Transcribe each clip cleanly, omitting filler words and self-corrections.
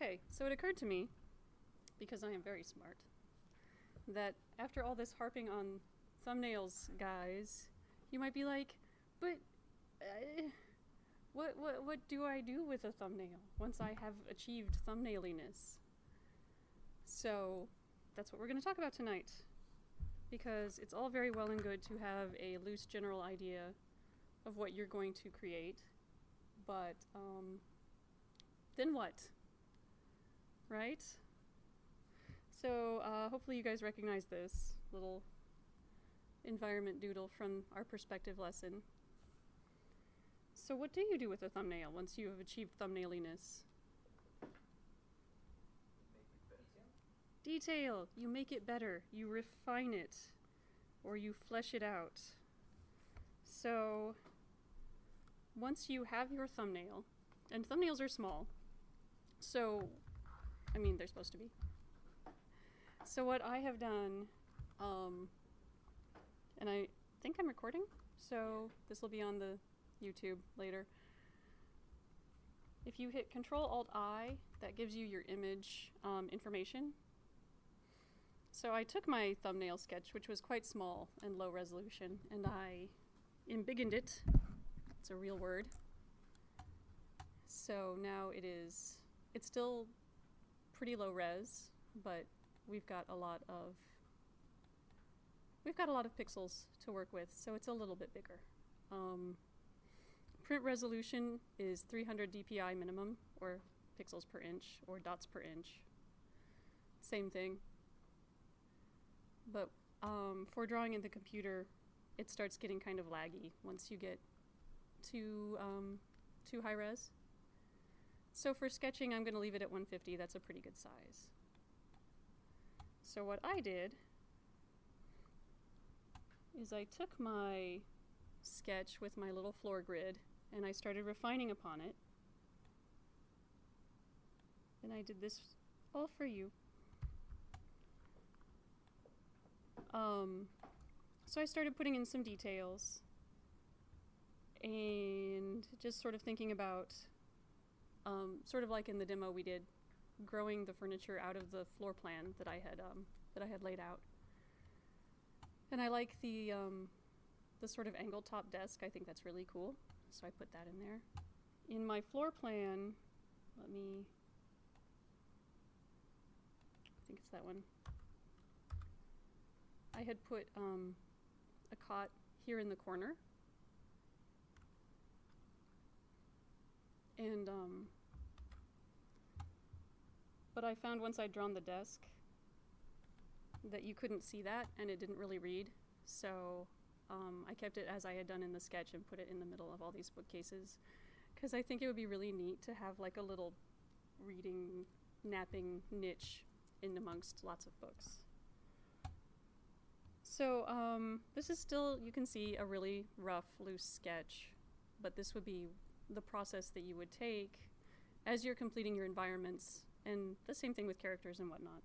Okay, so it occurred to me, because I am very smart, that after all this harping on thumbnails, guys, you might be like, but uh, what do I do with a thumbnail once I have achieved thumbnailiness? So that's what we're going to talk about tonight, because it's all very well and good to have a loose general idea of what you're going to create, but then what? Right? So hopefully you guys recognize this little environment doodle from our perspective lesson. So what do you do with a thumbnail once you have achieved thumbnailiness? Detail. You make it better. You refine it. Or you flesh it out. So once you have your thumbnail, and thumbnails are small, so, I mean, they're supposed to be. So what I have done, and I think I'm recording, so this will be on the YouTube later. If you hit Control-Alt-I, that gives you your image information. So I took my thumbnail sketch, which was quite small and low resolution, and I embiggened it. It's a real word. So now it's still pretty low res, but we've got a lot of pixels to work with, so it's a little bit bigger. Print resolution is 300 dpi minimum, or pixels per inch, or dots per inch. Same thing. But for drawing in the computer, it starts getting kind of laggy once you get too high res. So for sketching, I'm going to leave it at 150. That's a pretty good size. So what I did is I took my sketch with my little floor grid and I started refining upon it. And I did this all for you. So I started putting in some details and just sort of thinking about, sort of like in the demo we did, growing the furniture out of the floor plan that I had laid out. And I like the sort of angled top desk. I think that's really cool. So I put that in there. In my floor plan, I think it's that one. I had put a cot here in the corner. And, but I found once I'd drawn the desk that you couldn't see that and it didn't really read. So I kept it as I had done in the sketch and put it in the middle of all these bookcases. Because I think it would be really neat to have like a little reading, napping niche in amongst lots of books. So this is still, you can see, a really rough, loose sketch, but this would be the process that you would take as you're completing your environments, and the same thing with characters and whatnot.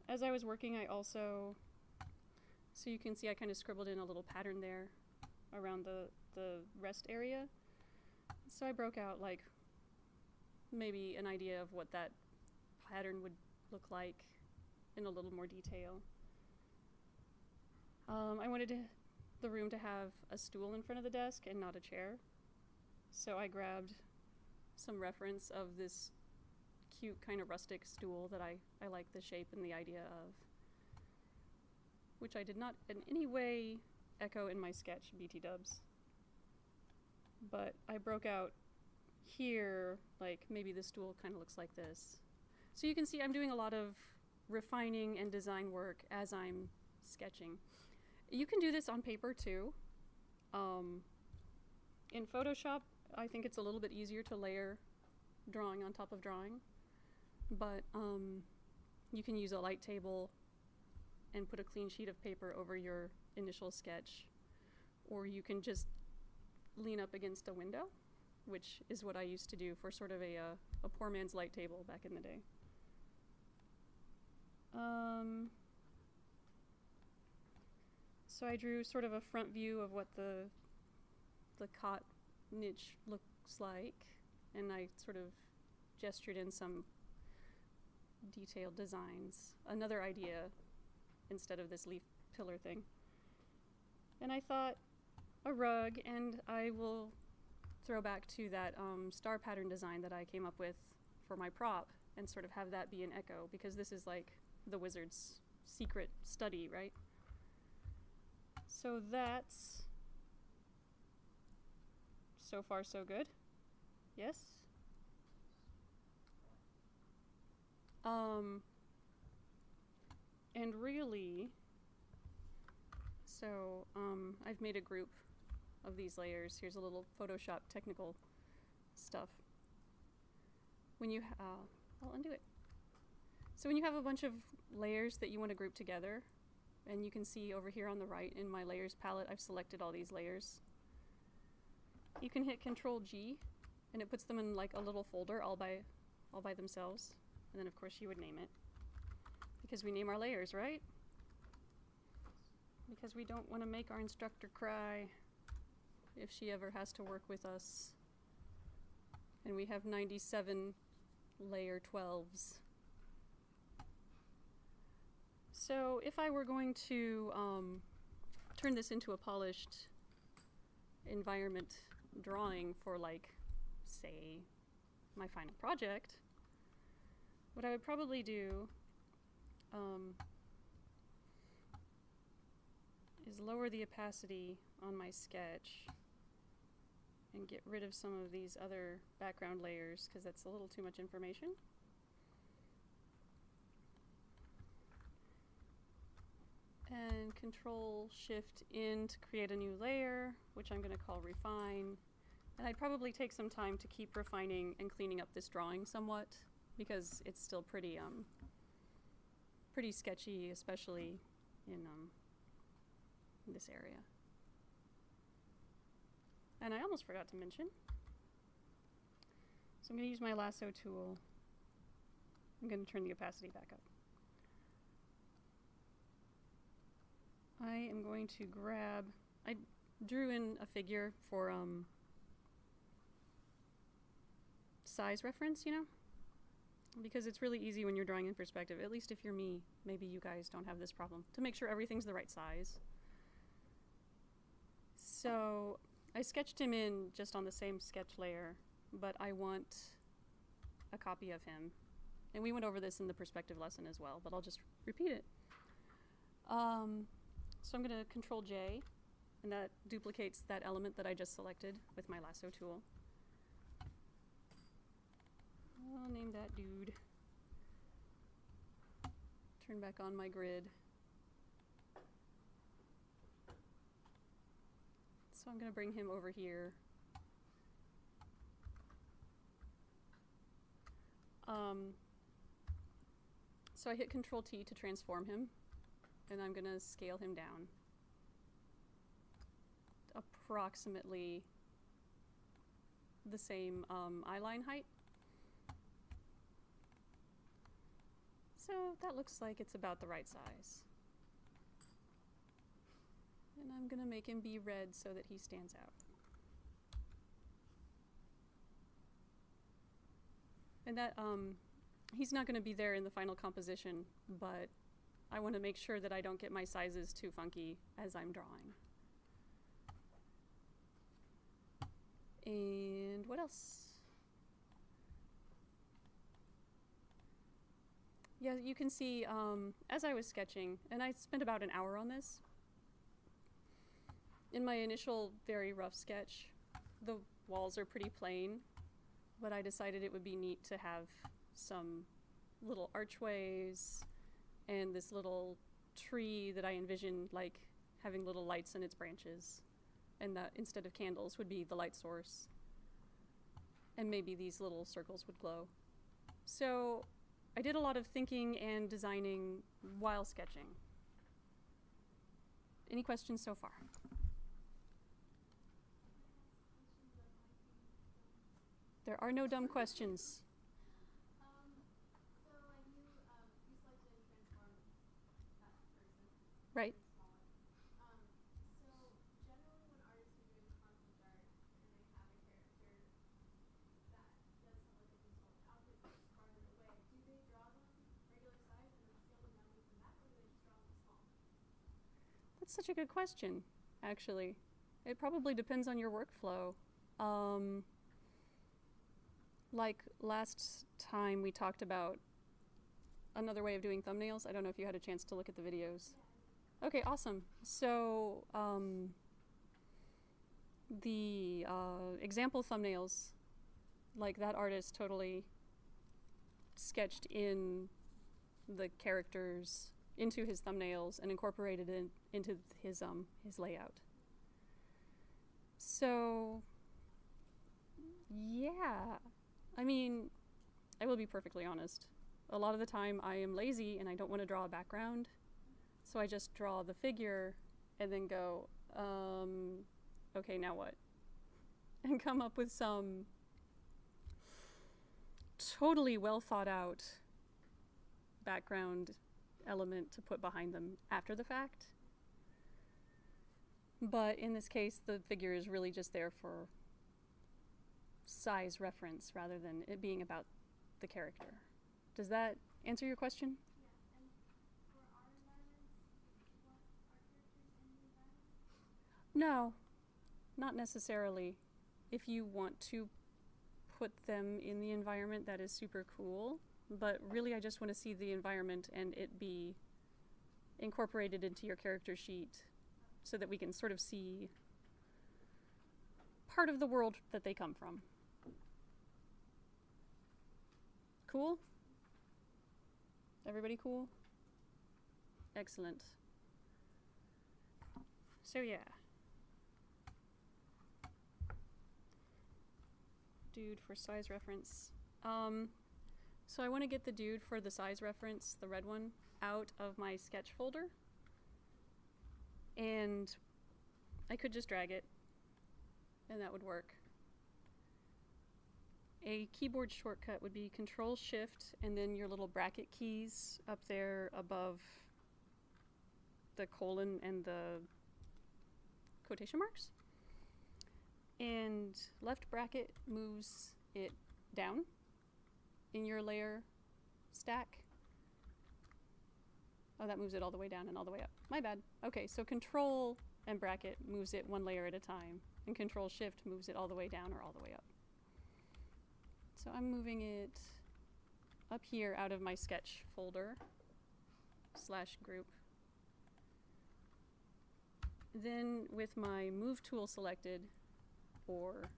As I was working, I also, so you can see I kind of scribbled in a little pattern there around the rest area. So I broke out like maybe an idea of what that pattern would look like in a little more detail. I wanted the room to have a stool in front of the desk and not a chair. So I grabbed some reference of this cute kind of rustic stool that I like the shape and the idea of, which I did not in any way echo in my sketch, BT dubs. But I broke out here, like maybe the stool kind of looks like this. So you can see I'm doing a lot of refining and design work as I'm sketching. You can do this on paper too. In Photoshop, I think it's a little bit easier to layer drawing on top of drawing, but you can use a light table and put a clean sheet of paper over your initial sketch, or you can just lean up against a window, which is what I used to do for sort of a poor man's light table back in the day. So I drew sort of a front view of what the cot niche looks like, and I sort of gestured in some detailed designs. Another idea instead of this leaf pillar thing. And I thought a rug, and I will throw back to that star pattern design that I came up with for my prop and sort of have that be an echo, because this is like the wizard's secret study, right? So that's so far so good. Yes? And really, so I've made a group of these layers. Here's a little Photoshop technical stuff. When you, I'll undo it. So when you have a bunch of layers that you want to group together, and you can see over here on the right in my layers palette, I've selected all these layers. You can hit Control G, and it puts them in like a little folder all by themselves. And then of course you would name it, because we name our layers, right? Because we don't want to make our instructor cry if she ever has to work with us. And we have 97 layer 12s. So if I were going to turn this into a polished environment drawing for, like, say, my final project, what I would probably do is lower the opacity on my sketch and get rid of some of these other background layers, because that's a little too much information. And Control Shift in to create a new layer, which I'm going to call Refine. And I'd probably take some time to keep refining and cleaning up this drawing somewhat, because it's still pretty sketchy, especially in this area. And I almost forgot to mention, so I'm going to use my lasso tool. I'm going to turn the opacity back up. I am going to grab, I drew in a figure for size reference, you know? Because it's really easy when you're drawing in perspective, at least if you're me, maybe you guys don't have this problem, to make sure everything's the right size. So I sketched him in just on the same sketch layer, but I want a copy of him. And we went over this in the perspective lesson as well, but I'll just repeat it. So I'm going to Control J, and that duplicates that element that I just selected with my lasso tool. I'll name that dude. Turn back on my grid. So I'm going to bring him over here. So I hit Control T to transform him, and I'm going to scale him down approximately the same eyeline height. So that looks like it's about the right size. And I'm going to make him be red so that he stands out. And that, he's not going to be there in the final composition, but I want to make sure that I don't get my sizes too funky as I'm drawing. And what else? Yeah, you can see as I was sketching, and I spent about an hour on this. In my initial very rough sketch, the walls are pretty plain, but I decided it would be neat to have some little archways and this little tree that I envisioned like having little lights in its branches, and that instead of candles would be the light source, and maybe these little circles would glow. So I did a lot of thinking and designing while sketching. Any questions so far? There are no dumb questions. So like you selected and transformed that person. Right. So generally when artists are doing concept art and they have a character that does have like a controlled That's such a good question, actually. It probably depends on your workflow. Like last time we talked about another way of doing thumbnails. I don't know if you had a chance to look at the videos. Okay, awesome. So, the example thumbnails, like that artist totally sketched in the characters into his thumbnails and incorporated it into his layout. So, yeah. I mean, I will be perfectly honest. A lot of the time I am lazy and I don't want to draw a background. So I just draw the figure and then go, okay, now what? And come up with some totally well thought out background element to put behind them after the fact. But in this case, the figure is really just there for size reference rather than it being about the character. Does that answer your question? Yeah, and for our environments, you want our characters in the environment? No, not necessarily. If you want to put them in the environment, that is super cool. But really, I just want to see the environment and it be incorporated into your character sheet so that we can sort of see part of the world that they come from. Cool? Everybody cool? Excellent. So yeah. Dude for size reference. So I want to get the dude for the size reference, the red one, out of my sketch folder. And I could just drag it, and that would work. A keyboard shortcut would be Control-Shift, and then your little bracket keys up there above the colon and the quotation marks. And left bracket moves it down in your layer stack. Oh, that moves it all the way down and all the way up. My bad. Okay, so Control and bracket moves it one layer at a time, and Control-Shift moves it all the way down or all the way up. So I'm moving it up here out of my sketch folder /group. Then with my move tool selected, or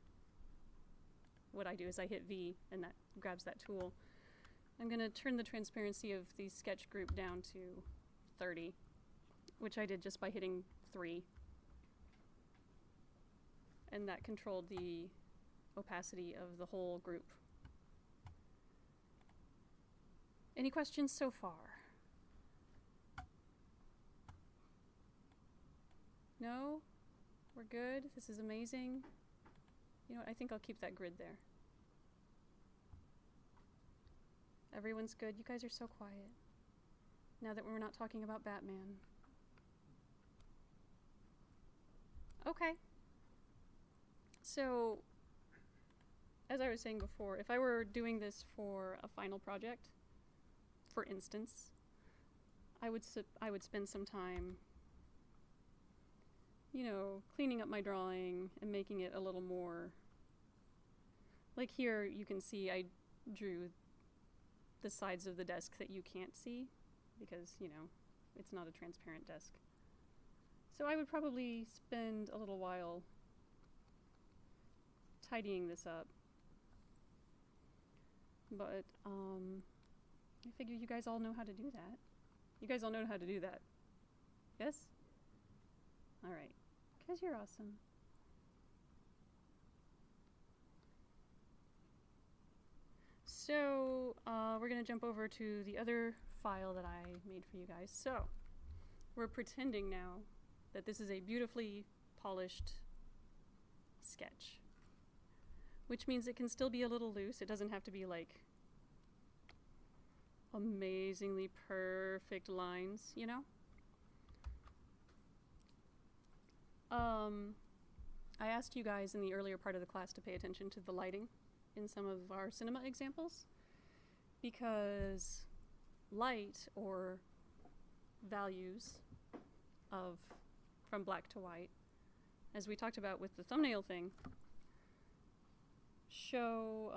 what I do is I hit V and that grabs that tool. I'm going to turn the transparency of the sketch group down to 30, which I did just by hitting 3. And that controlled the opacity of the whole group. Any questions so far? No? We're good? This is amazing? You know what? I think I'll keep that grid there. Everyone's good? You guys are so quiet. Now that we're not talking about Batman. Okay. So, as I was saying before, if I were doing this for a final project, for instance, I would spend some time, you know, cleaning up my drawing and making it a little more, like here you can see I drew the sides of the desk that you can't see because, you know, it's not a transparent desk. So I would probably spend a little while tidying this up. But I figure you guys all know how to do that. You guys all know how to do that. Yes? All right. Because you're awesome. So we're going to jump over to the other file that I made for you guys. So we're pretending now that this is a beautifully polished sketch, which means it can still be a little loose. It doesn't have to be like amazingly perfect lines, you know? I asked you guys in the earlier part of the class to pay attention to the lighting in some of our cinema examples, because light or values of from black to white. As we talked about with the thumbnail thing, show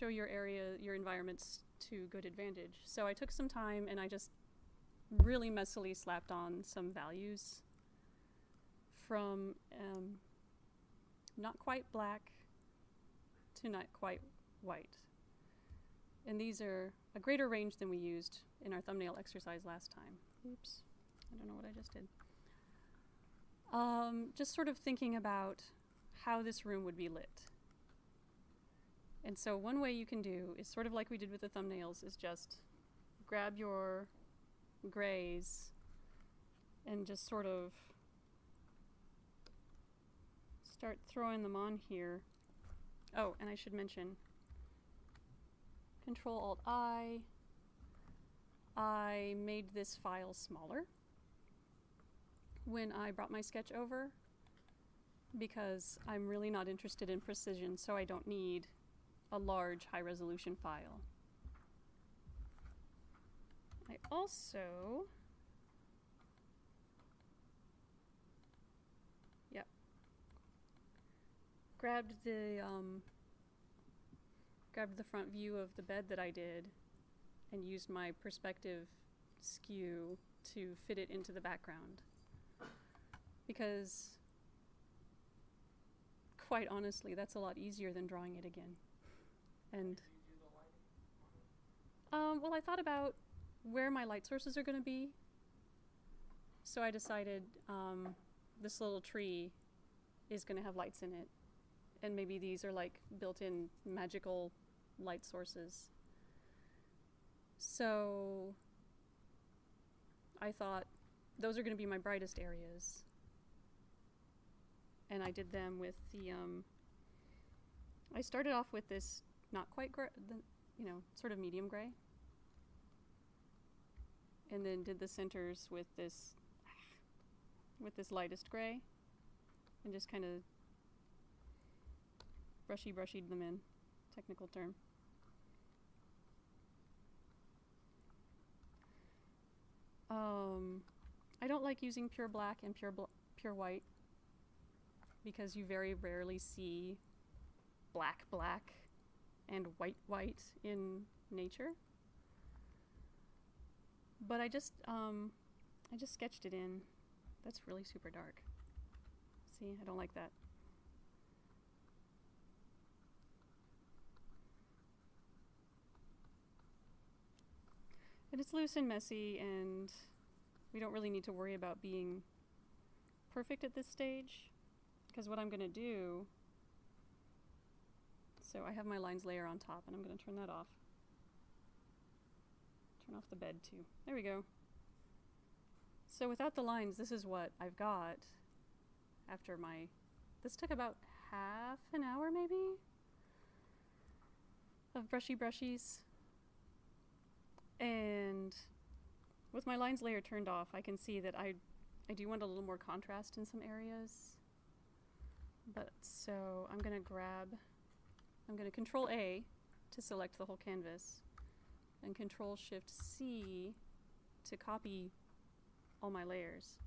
your area, your environments to good advantage. So I took some time and I just really messily slapped on some values from not quite black to not quite white. And these are a greater range than we used in our thumbnail exercise last time. Oops, I don't know what I just did. Just sort of thinking about how this room would be lit. And so one way you can do is sort of like we did with the thumbnails, is just grab your grays and just sort of start throwing them on here. Oh, and I should mention, Control-Alt-I, I made this file smaller when I brought my sketch over because I'm really not interested in precision, so I don't need a large high-resolution file. I also grabbed the front view of the bed that I did and used my perspective skew to fit it into the background. Because, quite honestly, that's a lot easier than drawing it again. And well, I thought about where my light sources are going to be. So I decided this little tree is going to have lights in it. And maybe these are like built-in magical light sources. So I thought those are going to be my brightest areas. And I did them with the, I started off with this not quite gray, sort of medium gray. And then did the centers with this lightest gray. And just kind of brushied them in, technical term. I don't like using pure black and pure white because you very rarely see black and white in nature. But I just sketched it in. That's really super dark. See, I don't like that. And it's loose and messy, and we don't really need to worry about being perfect at this stage, because what I'm going to do, so I have my lines layer on top, and I'm going to turn that off. Turn off the bed too. There we go. So without the lines, this is what I've got after this took about half an hour maybe of brushies. And with my lines layer turned off, I can see that I do want a little more contrast in some areas. But so I'm going to Control A to select the whole canvas and Control Shift C to copy all my layers.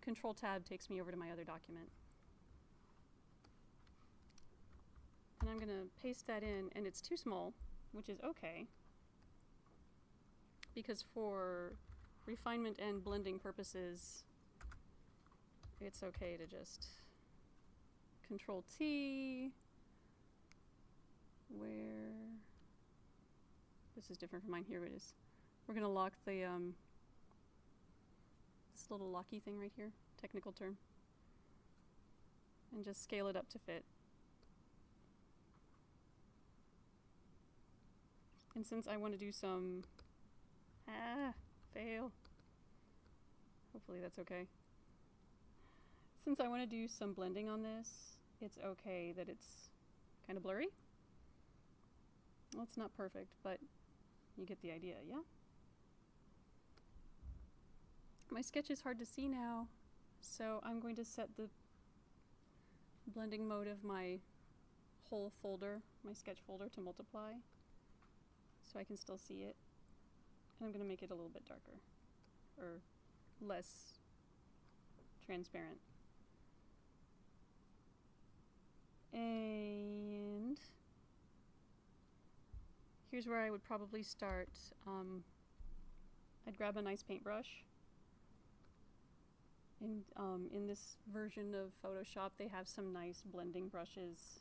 Control Tab takes me over to my other document. And I'm going to paste that in, and it's too small, which is okay, because for refinement and blending purposes, it's okay to just Control T, where, this is different from mine, here it is. We're going to lock the, this little locky thing right here, technical term, and just scale it up to fit. And since I want to do some, fail. Hopefully that's okay. Since I want to do some blending on this, it's okay that it's kind of blurry. Well, it's not perfect, but you get the idea, yeah? My sketch is hard to see now, so I'm going to set the blending mode of my whole folder, my sketch folder, to multiply, so I can still see it. And I'm going to make it a little bit darker. or less transparent. And here's where I would probably start. I'd grab a nice paintbrush. And in this version of Photoshop, they have some nice blending brushes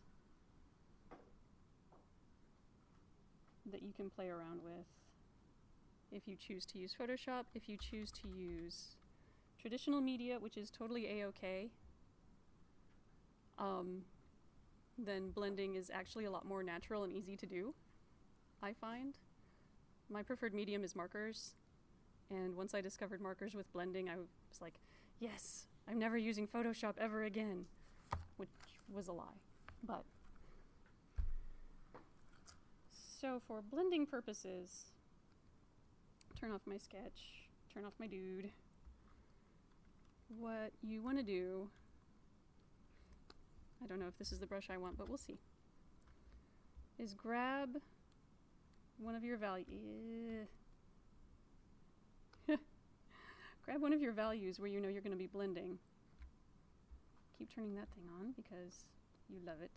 that you can play around with if you choose to use Photoshop. If you choose to use traditional media, which is totally a-okay, then blending is actually a lot more natural and easy to do, I find. My preferred medium is markers, and once I discovered markers with blending, I was like, yes, I'm never using Photoshop ever again, which was a lie. But so for blending purposes, turn off my sketch, turn off my dude. What you want to do, I don't know if this is the brush I want, but we'll see, is grab one of your values. Grab one of your values where you know you're going to be blending. Keep turning that thing on because you love it.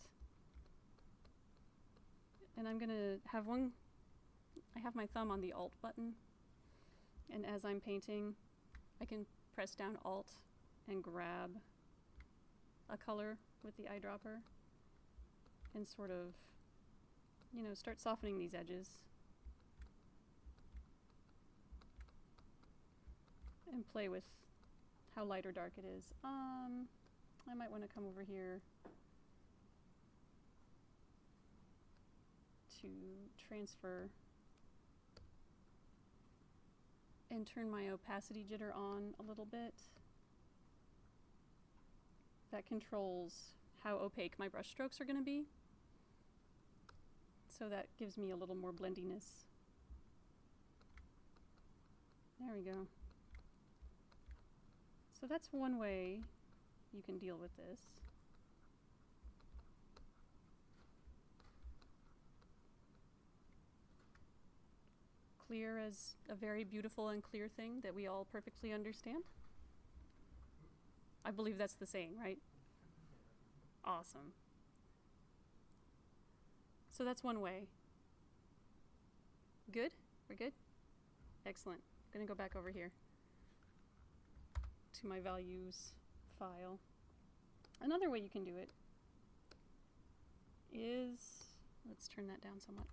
And I'm going to have I have my thumb on the Alt button. And as I'm painting, I can press down Alt and grab a color with the eyedropper and sort of, you know, start softening these edges. And play with how light or dark it is. I might want to come over here to transfer and turn my opacity jitter on a little bit. That controls how opaque my brush strokes are going to be. So that gives me a little more blendiness. There we go. So that's one way you can deal with this. Clear as a very beautiful and clear thing that we all perfectly understand. I believe that's the saying, right? Awesome. So that's one way. Good? We're good? Excellent. I'm gonna go back over here to my values file. Another way you can do it is, let's turn that down somewhat,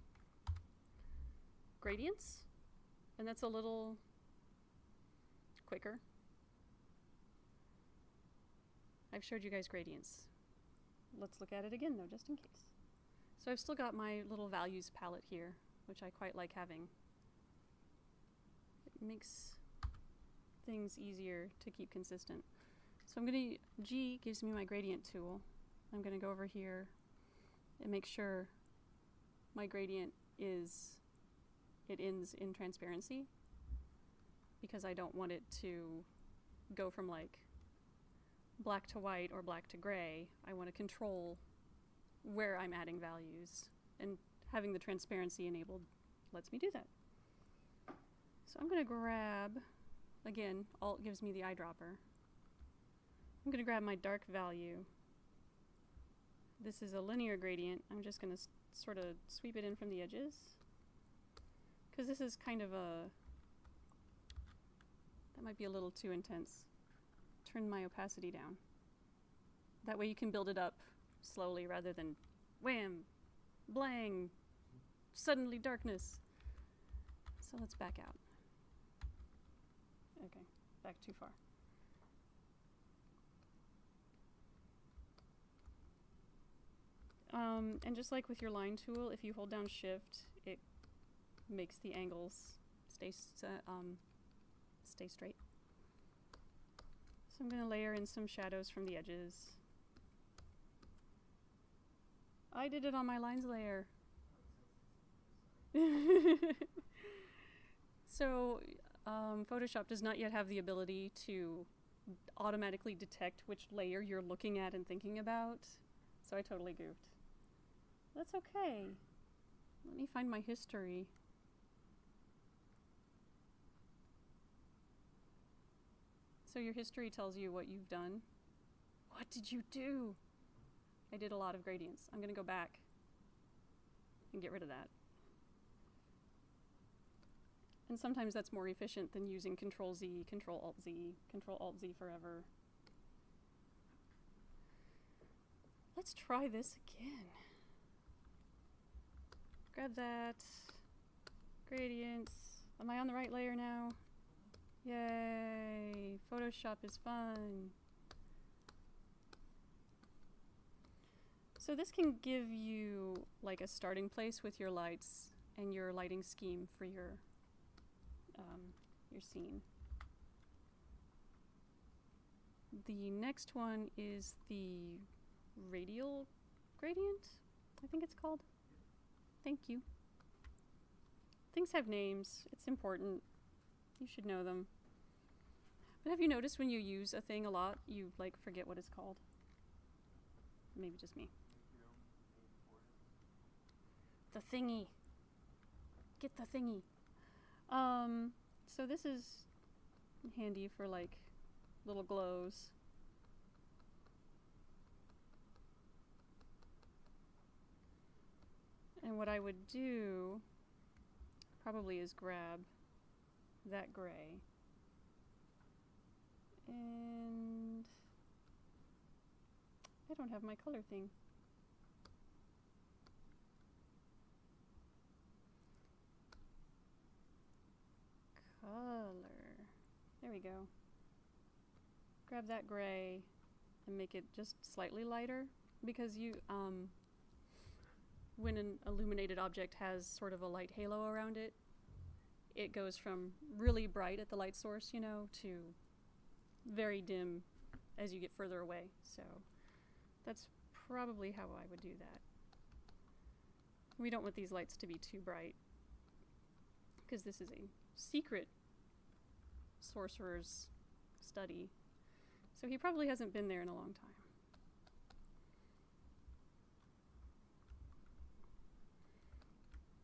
gradients, and that's a little quicker. I've showed you guys gradients. Let's look at it again though, just in case. So I've still got my little values palette here, which I quite like having. It makes things easier to keep consistent. So I'm going to, G gives me my gradient tool. I'm going to go over here and make sure my gradient ends in transparency, because I don't want it to go from like black to white or black to gray. I want to control where I'm adding values, and having the transparency enabled lets me do that. So I'm going to grab, again, Alt gives me the eyedropper. I'm going to grab my dark value. This is a linear gradient. I'm just going to sort of sweep it in from the edges, because this is kind of that might be a little too intense. Turn my opacity down. That way you can build it up slowly rather than wham, blang, suddenly darkness. So let's back out. Okay, back too far. And just like with your line tool, if you hold down Shift, it makes the angles stay straight. So I'm going to layer in some shadows from the edges. I did it on my lines layer. So Photoshop does not yet have the ability to automatically detect which layer you're looking at and thinking about. So I totally goofed. That's okay. Let me find my history. So your history tells you what you've done. What did you do? I did a lot of gradients. I'm going to go back and get rid of that. And sometimes that's more efficient than using Control Z, Control Alt Z, Control Alt Z forever. Let's try this again. Grab that. Gradients. Am I on the right layer now? Yay! Photoshop is fun. So this can give you like a starting place with your lights and your lighting scheme for your scene. The next one is the radial gradient, I think it's called. Thank you. Things have names. It's important. You should know them. But have you noticed when you use a thing a lot, you like forget what it's called? Maybe just me. The thingy. Get the thingy. So this is handy for like little glows. And what I would do probably is grab that gray and I don't have my color thing. Color. There we go. Grab that gray and make it just slightly lighter because you when an illuminated object has sort of a light halo around it, it goes from really bright at the light source, you know, to very dim as you get further away. So that's probably how I would do that. We don't want these lights to be too bright because this is a secret sorcerer's study. So he probably hasn't been there in a long time.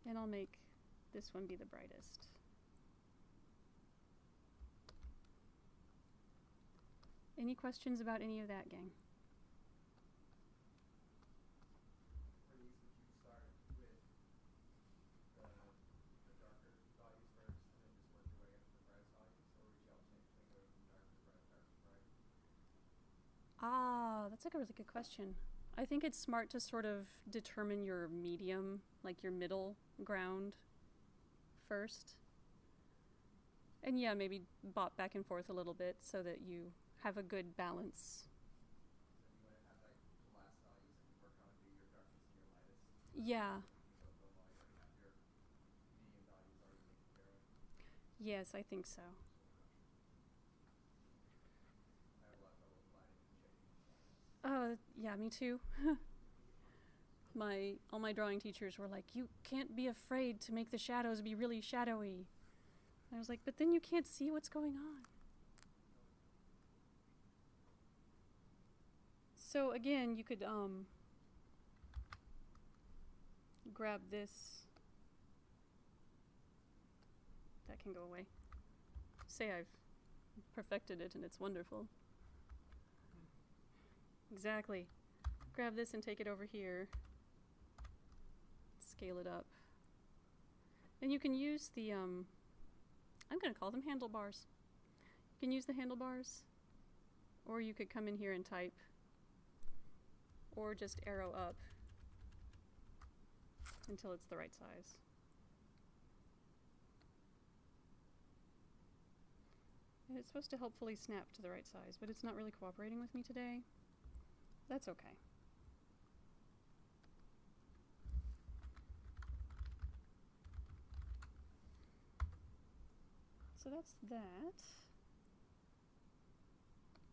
And I'll make this one be the brightest. Any questions about any of that, gang? For these, would you start with the darker values first and then just work your way up to the brightest values, or would you alternate between going from dark to bright, dark to bright? Ah, that's like a really good question. I think it's smart to sort of determine your medium, like your middle ground first. And yeah, maybe bop back and forth a little bit so that you have a good balance. So you want to have like the last values and work on do your darkest and your lightest. Yeah. So while you already have your medium values already taken care of. Yes, I think so. I have a lot of trouble with lighting and shading. Yeah, me too. All my drawing teachers were like, you can't be afraid to make the shadows be really shadowy. And I was like, but then you can't see what's going on. So again, you could grab this. That can go away. Say I've perfected it and it's wonderful. Exactly. Grab this and take it over here. Scale it up. And you can use the, I'm going to call them handlebars. You can use the handlebars, or you could come in here and type, or just arrow up until it's the right size. And it's supposed to helpfully snap to the right size, but it's not really cooperating with me today. That's okay. So that's that.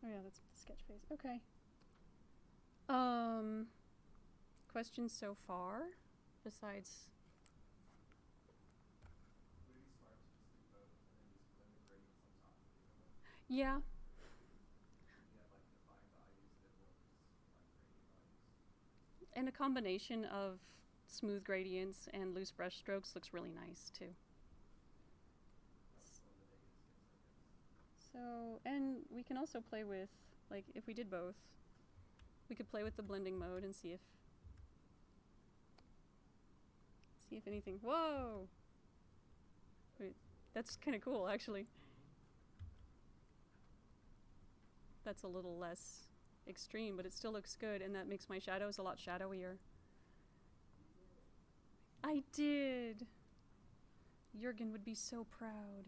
Oh yeah, that's the sketch phase. Okay. Questions so far? Besides... Would it be smart to just do both and then just blend the gradients on top of each other? Yeah. You have like defined values that work as like gradient values. And a combination of smooth gradients and loose brush strokes looks really nice too. That's one of the biggest things, I guess. So, and we can also play with, like, if we did both, we could play with the blending mode and see if anything. Whoa! Wait, that's kind of cool, actually. That's a little less extreme, but it still looks good, and that makes my shadows a lot shadowier. I did! Jurgen would be so proud.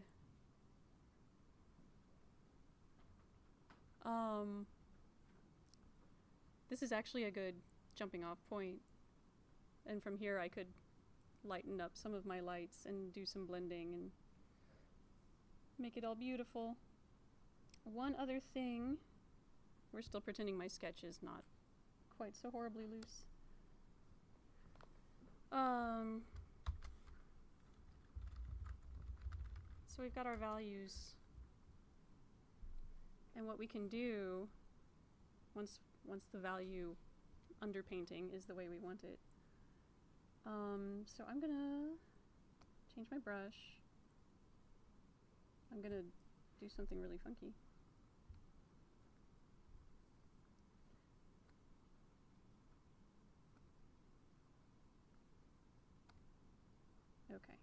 This is actually a good jumping off point. And from here I could lighten up some of my lights and do some blending and make it all beautiful. One other thing, we're still pretending my sketch is not quite so horribly loose. So we've got our values. And what we can do, once the value underpainting is the way we want it. So I'm gonna change my brush. I'm gonna do something really funky. Okay.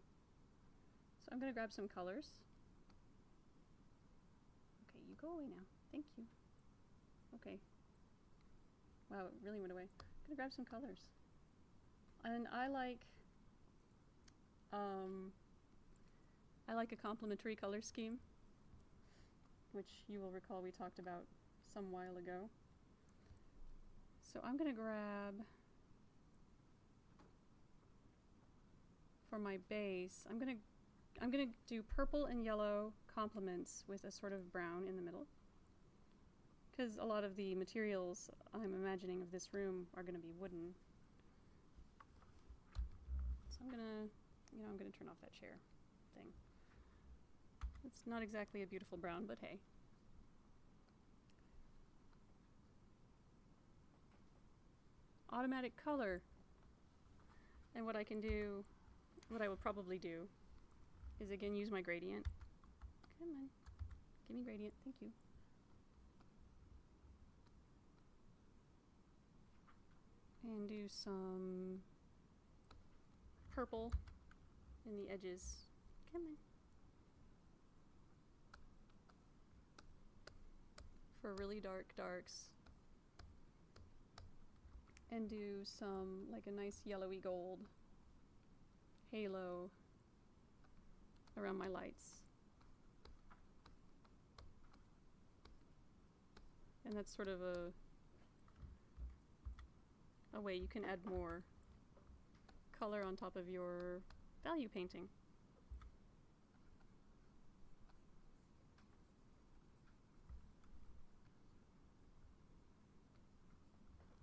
So I'm gonna grab some colors. Okay, you go away now. Thank you. Okay. Wow, it really went away. I'm gonna grab some colors. And I like a complementary color scheme, which you will recall we talked about some while ago. So I'm gonna grab, for my base, I'm gonna do purple and yellow complements with a sort of brown in the middle, because a lot of the materials I'm imagining of this room are gonna be wooden. So I'm gonna turn off that chair thing. It's not exactly a beautiful brown, but hey. Automatic color. And what I can do, what I would probably do, is again use my gradient. Come on, give me gradient, thank you. And do some purple in the edges. Come on. For really dark darks. And do some, like a nice yellowy gold halo around my lights. And that's sort of a way you can add more color on top of your value painting.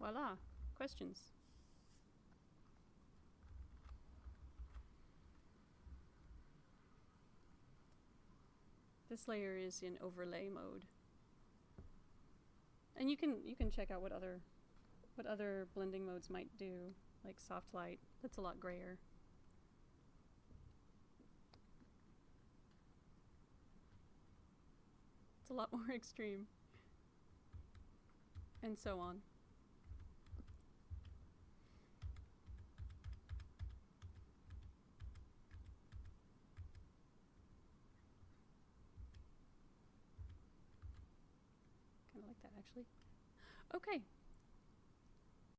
Voila! Questions? This layer is in overlay mode. And you can check out what other blending modes might do, like soft light. That's a lot grayer. It's a lot more extreme. And so on. Kind of like that, actually. Okay.